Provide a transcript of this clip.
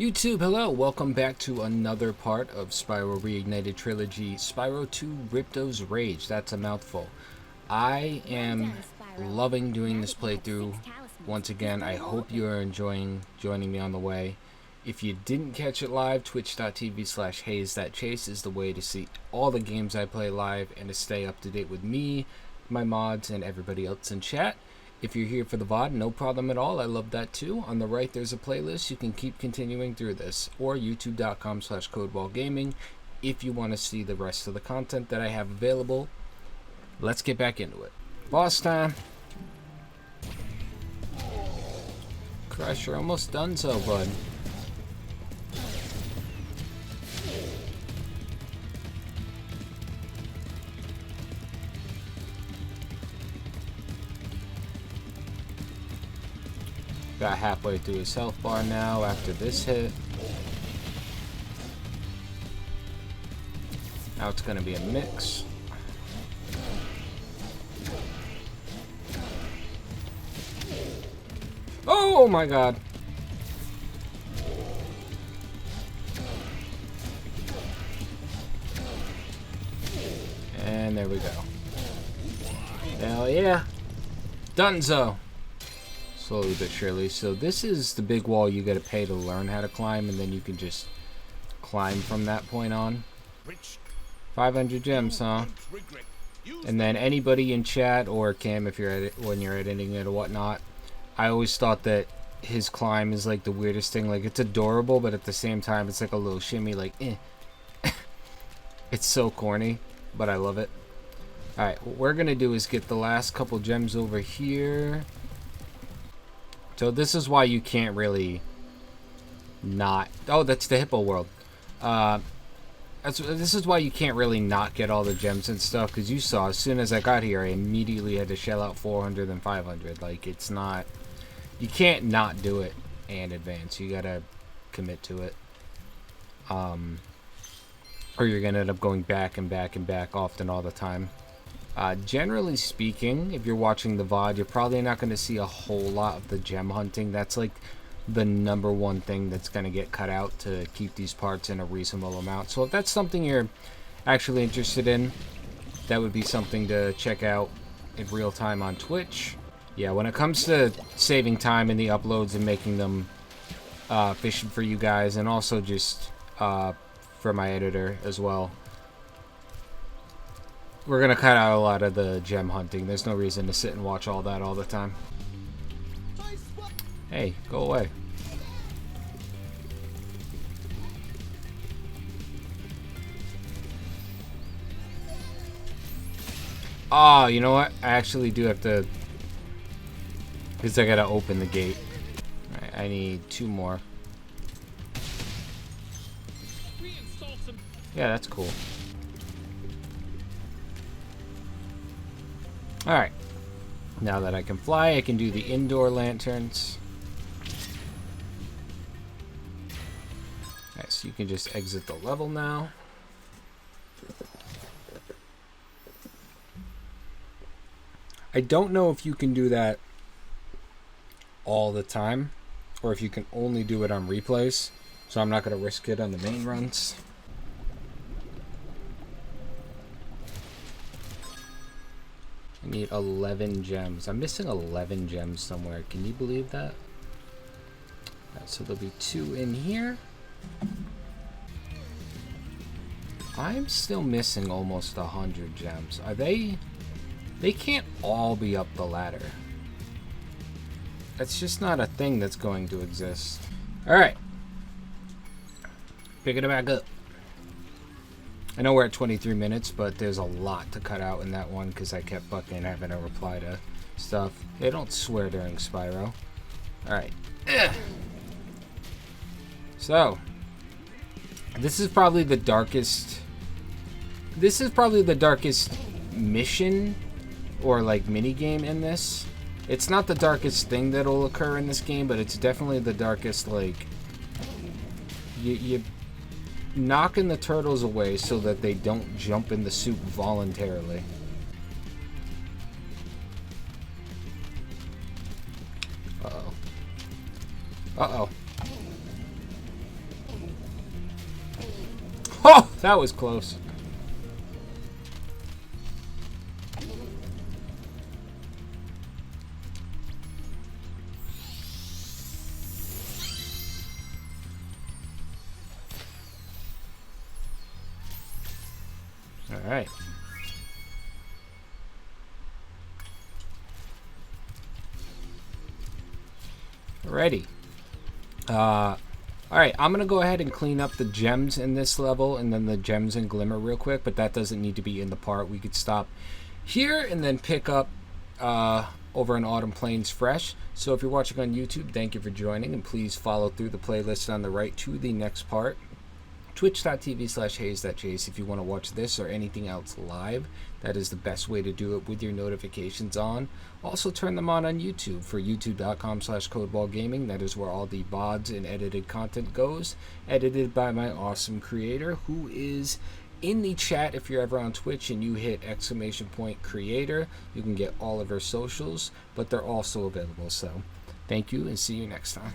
YouTube, hello! Welcome back to another part of Spyro Reignited Trilogy, Spyro 2 Ripto's Rage. That's a mouthful. I am loving doing this playthrough. Once again, I hope you are enjoying joining me on the way. If you didn't catch it live, twitch.tv/hazethatchase is the way to see all the games I play live and to stay up to date with me, my mods, and everybody else in chat. If you're here for the VOD, no problem at all. I love that too. On the right, there's a playlist. You can keep continuing through this. Or youtube.com/codewallgaming if you want to see the rest of the content that I have available. Let's get back into it. Boss time. Crush, you're almost done so, bud. Got halfway through his health bar now after this hit. Now it's going to be a mix. Oh my god. And there we go. Hell yeah. Donezo. Slowly but surely. So this is the big wall you gotta pay to learn how to climb, and then you can just climb from that point on. 500 gems, huh? And then anybody in chat or Cam, if you're when you're editing it or whatnot, I always thought that his climb is like the weirdest thing. Like, it's adorable, but at the same time it's like a little shimmy, like It's so corny, but I love it. Alright, what we're gonna do is get the last couple gems over here. So this is why you can't really not... Oh, that's the hippo world. This is why you can't really not get all the gems and stuff, because you saw, as soon as I got here, I immediately had to shell out 400 and 500. Like, it's not... You can't not do it and advance. You gotta commit to it. Or you're gonna end up going back and back and back often all the time. Generally speaking, if you're watching the VOD, you're probably not going to see a whole lot of the gem hunting. That's like the #1 thing that's going to get cut out to keep these parts in a reasonable amount. So if that's something you're actually interested in, that would be something to check out in real time on Twitch. Yeah, when it comes to saving time in the uploads and making them efficient for you guys, and also just for my editor as well, we're gonna cut out a lot of the gem hunting. There's no reason to sit and watch all that all the time. Hey, go away. Oh, you know what? I actually do have to... Because I gotta open the gate. Alright, I need 2 more. Yeah, that's cool. Alright, now that I can fly, I can do the indoor lanterns. Alright, so you can just exit the level now. I don't know if you can do that all the time, or if you can only do it on replays, so I'm not going to risk it on the main runs. I need 11 gems. I'm missing 11 gems somewhere. Can you believe that? Alright, so there'll be 2 in here. I'm still missing almost 100 gems. Are they... They can't all be up the ladder. That's just not a thing that's going to exist. Alright. Picking it back up. I know we're at 23 minutes, but there's a lot to cut out in that one because I kept fucking having to reply to stuff. They don't swear during Spyro. Alright. So, this is probably the darkest... This is probably the darkest mission or like mini game in this. It's not the darkest thing that'll occur in this game, but it's definitely the darkest, like... You knocking the turtles away so that they don't jump in the soup voluntarily. Uh-oh. Uh-oh. Oh, that was close. All right. Alrighty. Alright, I'm going to go ahead and clean up the gems in this level and then the gems and glimmer real quick, but that doesn't need to be in the part. We could stop here and then pick up over in Autumn Plains Fresh. So if you're watching on YouTube, thank you for joining, and please follow through the playlist on the right to the next part. Twitch.tv/haze.chase if you want to watch this or anything else live. That is the best way to do it with your notifications on. Also turn them on YouTube for youtube.com/codeballgaming. That is where all the VODs and edited content goes. Edited by my awesome creator, who is in the chat. If you're ever on Twitch and you hit !creator, you can get all of her socials, but they're also available. So thank you and see you next time.